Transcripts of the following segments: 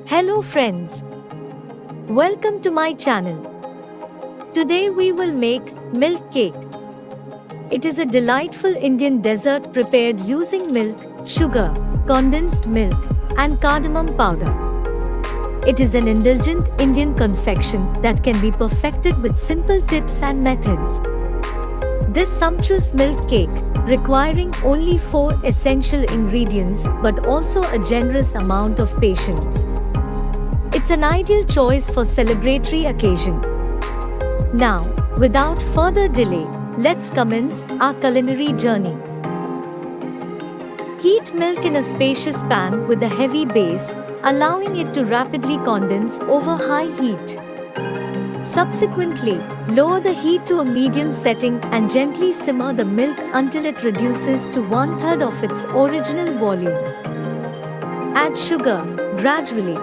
Hello friends, welcome to my channel. Today we will make milk cake. It is a delightful Indian dessert prepared using milk, sugar, condensed milk, and cardamom powder. It is an indulgent Indian confection that can be perfected with simple tips and methods. This sumptuous milk cake, requiring only 4 essential ingredients but also a generous amount of patience. It's an ideal choice for celebratory occasion. Now, without further delay, let's commence our culinary journey. Heat milk in a spacious pan with a heavy base, allowing it to rapidly condense over high heat. Subsequently, lower the heat to a medium setting and gently simmer the milk until it reduces to 1/3 of its original volume. Add sugar gradually.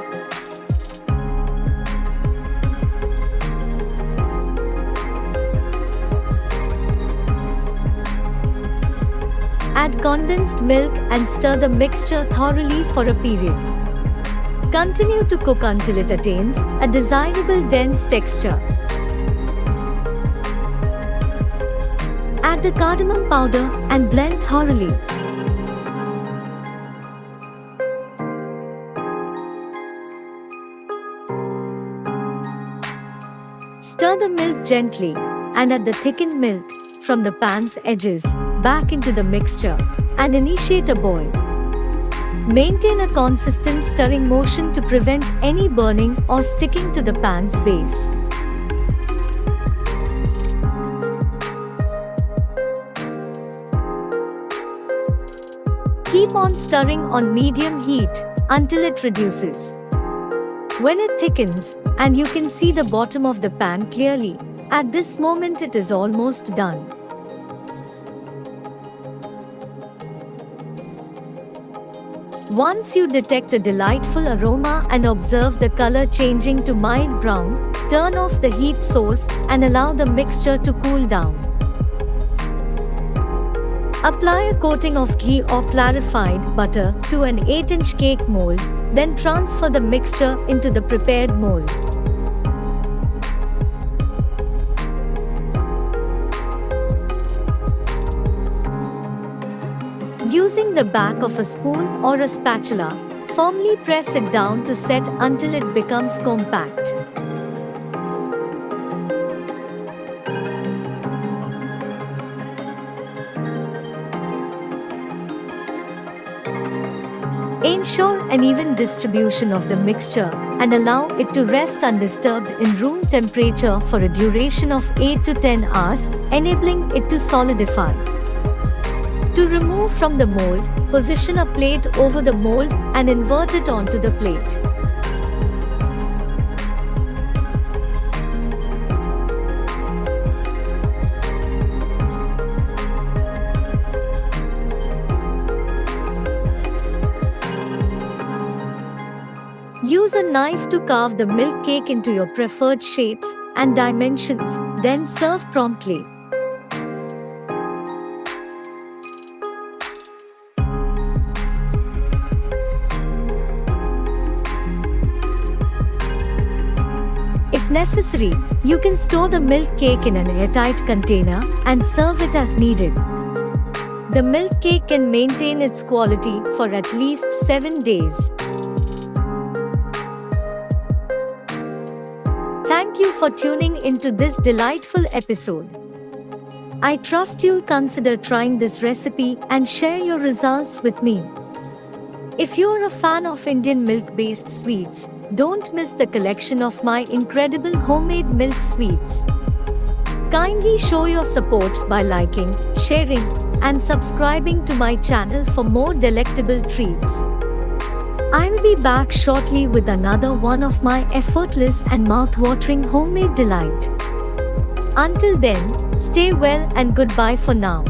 Add condensed milk and stir the mixture thoroughly for a period. Continue to cook until it attains a desirable dense texture. Add the cardamom powder and blend thoroughly. Stir the milk gently and add the thickened milk from the pan's edges back into the mixture and initiate a boil. Maintain a consistent stirring motion to prevent any burning or sticking to the pan's base. Keep on stirring on medium heat until it reduces. When it thickens and you can see the bottom of the pan clearly, at this moment it is almost done. Once you detect a delightful aroma and observe the color changing to mild brown, turn off the heat source and allow the mixture to cool down. Apply a coating of ghee or clarified butter to an 8-inch cake mold, then transfer the mixture into the prepared mold. Using the back of a spoon or a spatula, firmly press it down to set until it becomes compact. Ensure an even distribution of the mixture and allow it to rest undisturbed in room temperature for a duration of 8 to 10 hours, enabling it to solidify. To remove from the mold, position a plate over the mold and invert it onto the plate. Use a knife to carve the milk cake into your preferred shapes and dimensions, then serve promptly. If necessary, you can store the milk cake in an airtight container and serve it as needed. The milk cake can maintain its quality for at least 7 days. Thank you for tuning into this delightful episode. I trust you'll consider trying this recipe and share your results with me. If you're a fan of Indian milk-based sweets, don't miss the collection of my incredible homemade milk sweets. Kindly show your support by liking, sharing, and subscribing to my channel for more delectable treats. I'll be back shortly with another one of my effortless and mouth-watering homemade delight. Until then, stay well and goodbye for now.